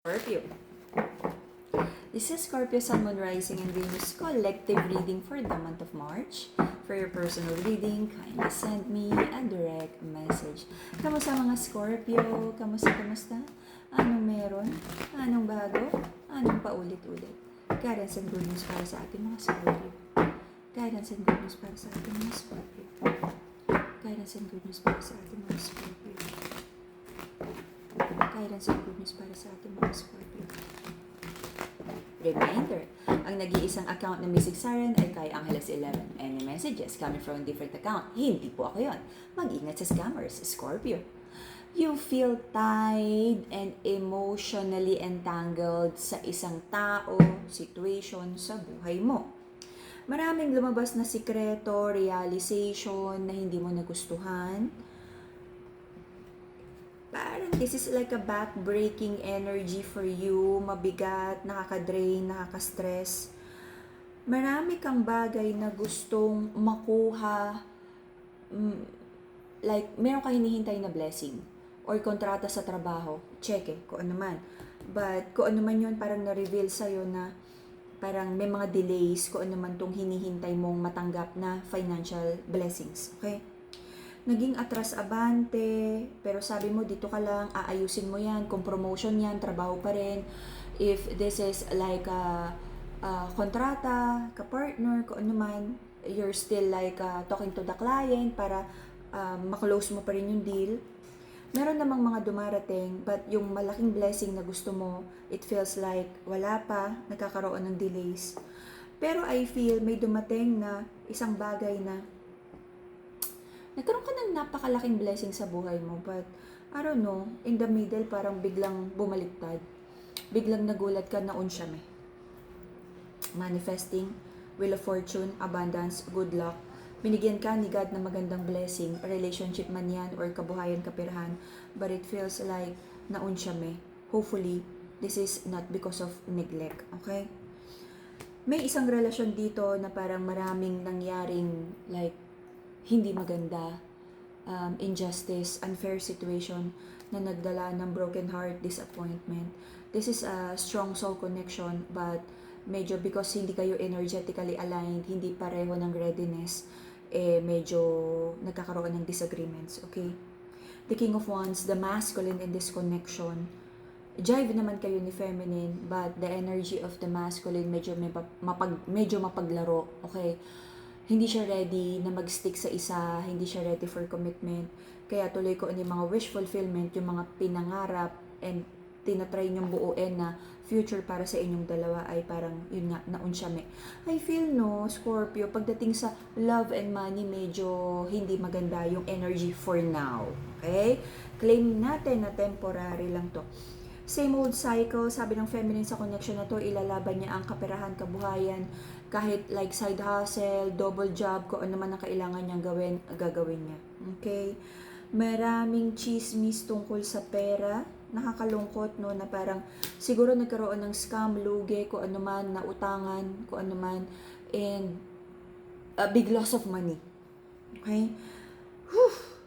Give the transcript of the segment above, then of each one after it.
Scorpio. This is Scorpio Sun, Moon, Rising, and Venus collective reading for the month of March. For your personal reading, kindly send me a direct message. Kamusta mga Scorpio? Kamusta? Anong meron? Anong bago? Anong paulit-ulit? Guidance and good news para sa ating mga Scorpio. Guidance and good news para sa ating mga Scorpio. Guidance and good news para sa ating mga Scorpio. Guidance and good news para sa ating mga Scorpio. Reminder, ang nag-iisang account ng Mystic Siren ay kay Angeles 11. Any messages coming from a different account, hindi po ako yon. Mag-ingat sa scammers, Scorpio. You feel tied and emotionally entangled sa isang tao, situation sa buhay mo. Maraming lumabas na sikreto, realization na hindi mo nagustuhan. Parang this is like a back-breaking energy for you, mabigat, nakaka-drain, nakaka-stress. Marami kang bagay na gustong makuha, like meron kang hinihintay na blessing or kontrata sa trabaho, check kung ano man. But kung ano man yun, parang na-reveal sa'yo na parang may mga delays kung ano man tong hinihintay mong matanggap na financial blessings, okay? Naging atras abante, pero sabi mo dito ka lang, aayusin mo yan, kung promotion yan, trabaho pa rin. If this is like a kontrata, ka-partner, kung ano man, you're still like talking to the client para maklose mo pa rin yung deal. Meron namang mga dumarating, but yung malaking blessing na gusto mo, it feels like wala pa, nagkakaroon ng delays. Pero I feel may dumating na isang bagay na nagkaroon ka ng napakalaking blessing sa buhay mo, but I don't know, in the middle parang biglang bumaliktad. Biglang nagulat ka na unsyame. Manifesting, wheel of fortune, abundance, good luck. Binigyan ka ni God na magandang blessing, relationship man yan or kabuhayan, kapirahan, but it feels like naunsyame. Hopefully, this is not because of neglect, okay? May isang relasyon dito na parang maraming nangyaring like hindi maganda, injustice, unfair situation na nagdala ng broken heart, disappointment. This is a strong soul connection, but medyo because hindi kayo energetically aligned, hindi pareho ng readiness, medyo nagkakaroon ng disagreements, okay? The King of Wands, the masculine in this connection, jive naman kayo ni feminine, but the energy of the masculine medyo mapaglaro, okay? Hindi siya ready na mag-stick sa isa, hindi siya ready for commitment. Kaya tuloy ko yung mga wish fulfillment, yung mga pinangarap and tinatry niyong buuin na future para sa inyong dalawa ay parang yun nga, naunsyame. I feel no, Scorpio, pagdating sa love and money, medyo hindi maganda yung energy for now. Okay? Claim natin na temporary lang to. Same old cycle, sabi ng feminine sa connection na to, ilalaban niya ang kaperahan, kabuhayan, kahit like side hustle, double job, kung ano man ang kailangan niyang gawin, gagawin niya. Okay? Maraming chismis tungkol sa pera. Nakakalungkot, no, na parang siguro nagkaroon ng scam, lugi, kung ano man, nautangan, kung ano man, and a big loss of money. Okay? Whew!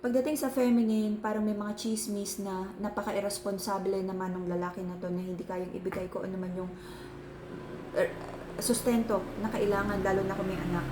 Pagdating sa feminine, parang may mga chismis na napaka-irresponsable naman ng lalaki na to na hindi kayang ibigay ko ano man yung sustento na kailangan, lalo na kung may anak.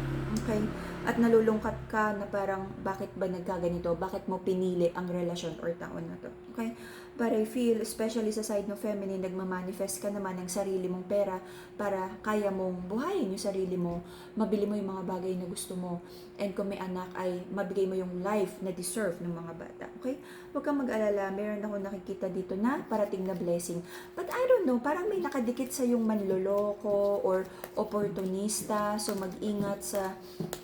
Okay? At nalulungkat ka na parang bakit ba nagkaganito? Bakit mo pinili ang relasyon or taon na to? Okay? But I feel, especially sa side ng feminine, nagmamanifest ka naman ng sarili mong pera para kaya mong buhayin yung sarili mo, mabili mo yung mga bagay na gusto mo, and kung may anak ay mabigay mo yung life na deserve ng mga bata. Okay? Huwag kang mag-alala, meron ako nakikita dito na parating na blessing. But I don't know, parang may nakadikit sa yung manloloko or opportunista, so mag-ingat sa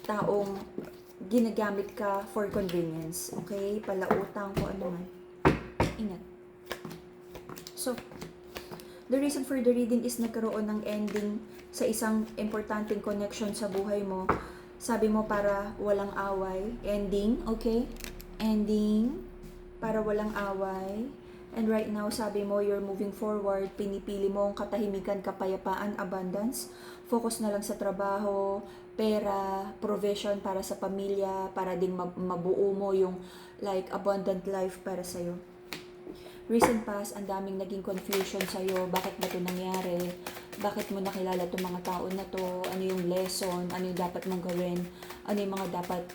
taong ginagamit ka for convenience. Okay? Palautang ko ano man. Ingat. So, the reason for the reading is nagkaroon ng ending sa isang importanteng connection sa buhay mo. Sabi mo para walang away. Ending, okay? Ending para walang away. And right now, sabi mo, you're moving forward. Pinipili mo ang katahimikan, kapayapaan, abundance. Focus na lang sa trabaho, pera, provision para sa pamilya, para ding mabuo mo yung like abundant life para sa'yo. Recent past, ang daming naging confusion sa'yo. Bakit ba ito nangyari? Bakit mo nakilala itong mga tao na to? Ano yung lesson? Ano yung dapat mong gawin? Ano yung mga dapat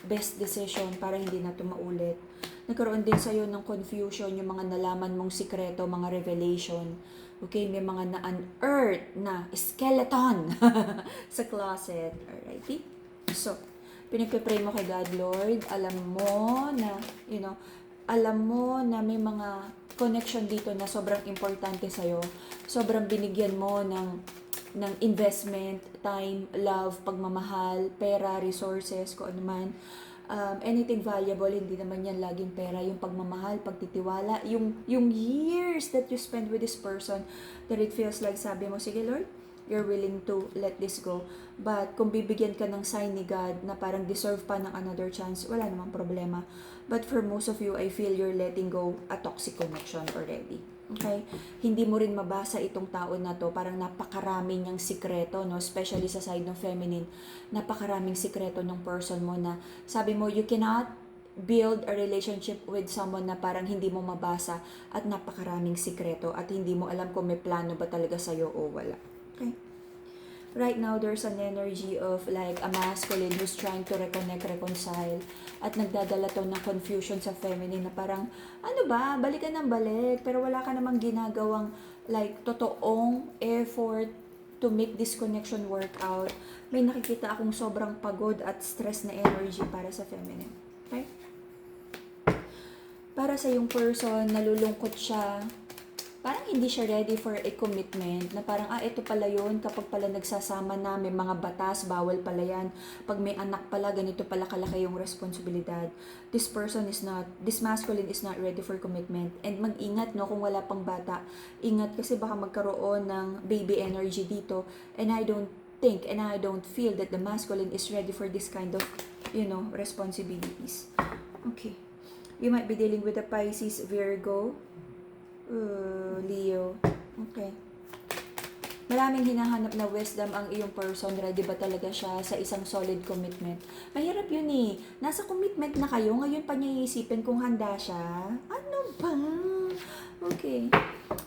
best decision para hindi na ito maulit? Nagkaroon din sa'yo ng confusion, yung mga nalaman mong sikreto, mga revelation. Okay, may mga na-unearth na skeleton sa closet. Alrighty? So, pinagpipray mo kay God, Lord, alam mo na, alam mo na may mga connection dito na sobrang importante sa'yo. Sobrang binigyan mo ng investment, time, love, pagmamahal, pera, resources, kung ano man. Anything valuable, hindi naman yan laging pera. Yung pagmamahal, pagtitiwala, yung years that you spend with this person, that it feels like, sabi mo, sige Lord, you're willing to let this go. But kung bibigyan ka ng sign ni God na parang deserve pa ng another chance, wala namang problema. But for most of you, I feel you're letting go a toxic connection already. Okay? Hindi mo rin mabasa itong tao na to. Parang napakarami niyang sikreto, no? Especially sa side ng feminine. Napakaraming sikreto ng person mo na sabi mo, you cannot build a relationship with someone na parang hindi mo mabasa at napakaraming sikreto at hindi mo alam kung may plano ba talaga sa'yo o wala. Okay? Right now, there's an energy of like a masculine who's trying to reconnect, reconcile, at nagdadala to ng confusion sa feminine na parang, ano ba, balikan ng balik, pero wala ka namang ginagawang like totoong effort to make this connection work out. May nakikita akong sobrang pagod at stress na energy para sa feminine. Okay? Para sa yung person, nalulungkot siya, parang hindi siya ready for a commitment, na parang, ito pala yun, kapag pala nagsasama na, may mga batas, bawal pala yan. Pag may anak pala, ganito pala kalaki yung responsibilidad. This masculine is not ready for commitment. And mag-ingat, no, kung wala pang bata. Ingat kasi baka magkaroon ng baby energy dito. And I don't think, and I don't feel that the masculine is ready for this kind of, responsibilities. Okay. You might be dealing with a Pisces, Virgo, Leo. Okay. Maraming hinahanap na wisdom ang iyong person. Ready ba talaga siya sa isang solid commitment? Mahirap yun eh. Nasa commitment na kayo, ngayon pa niya iisipin kung handa siya. Ano ba? Okay.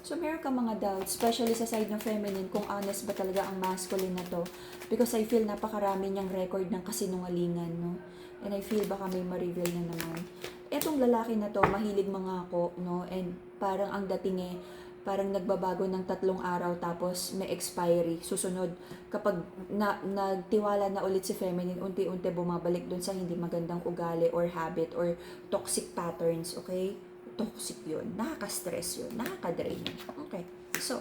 So, meron ka mga doubts, especially sa side ng feminine, kung honest ba talaga ang masculine na to. Because I feel napakarami niyang record ng kasinungalingan, no? And I feel baka may ma-reveal na naman. Etong lalaki na to, mahilig mangako, no? And parang ang dating parang nagbabago ng 3 araw tapos may expiry. Susunod, kapag nagtiwala na ulit si feminine, unti-unti bumabalik dun sa hindi magandang ugali or habit or toxic patterns, okay? Toxic yun. Nakaka-stress yun. Nakaka-drain. Okay. So,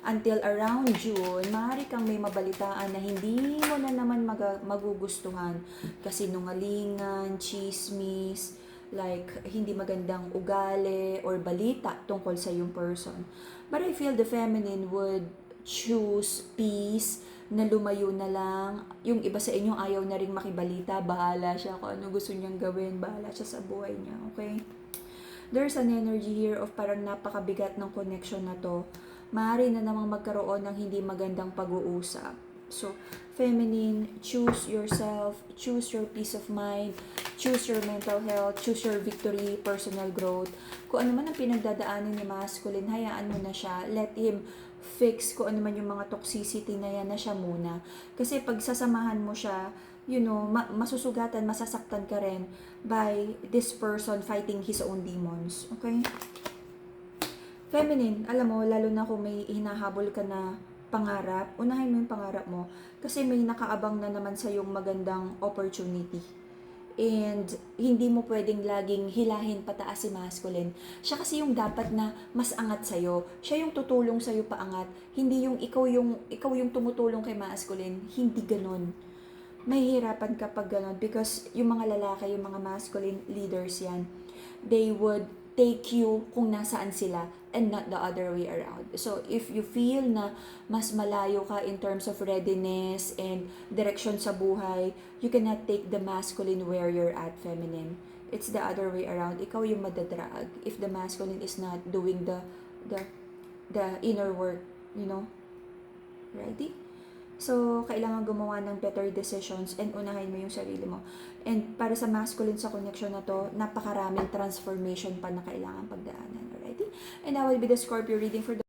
until around June, maaari kang may mabalitaan na hindi mo na naman magugustuhan. Kasi nungalingan, chismis, like hindi magandang ugali or balita tungkol sa yung person. But I feel the feminine would choose peace, na lumayo na lang. Yung iba sa inyo ayaw na ring makibalita, bahala siya kung ano gusto niyang gawin, bahala siya sa buhay niya, okay? There's an energy here of parang napakabigat ng connection na to. Maaari na namang magkaroon ng hindi magandang pag-uusap. So, feminine, choose yourself, choose your peace of mind, choose your mental health, choose your victory, personal growth. Kung ano man ang pinagdadaanan ni masculine, hayaan mo na siya. Let him fix kung ano man yung mga toxicity na yan na siya muna. Kasi pag sasamahan mo siya, masusugatan, masasaktan ka rin by this person fighting his own demons. Okay? Feminine, alam mo, lalo na kung may hinahabol ka na pangarap, unahin mo yung pangarap mo kasi may nakaabang na naman sa yung magandang opportunity. And hindi mo pwedeng laging hilahin pataas si masculine. Siya kasi yung dapat na mas angat sa'yo. Siya yung tutulong sa'yo paangat. Hindi yung ikaw yung tumutulong kay masculine. Hindi ganun. Mahihirapan kapag ganun because yung mga lalaki, yung mga masculine leaders yan, they would take you kung nasaan sila and not the other way around. So, if you feel na mas malayo ka in terms of readiness and direction sa buhay, you cannot take the masculine where you're at, feminine. It's the other way around. Ikaw yung madadrag if the masculine is not doing the inner work, Ready? So, kailangan gumawa ng better decisions and unahin mo yung sarili mo. And para sa masculine sa connection na to, napakaraming transformation pa na kailangan pagdaanan. And that will be the Scorpio reading for the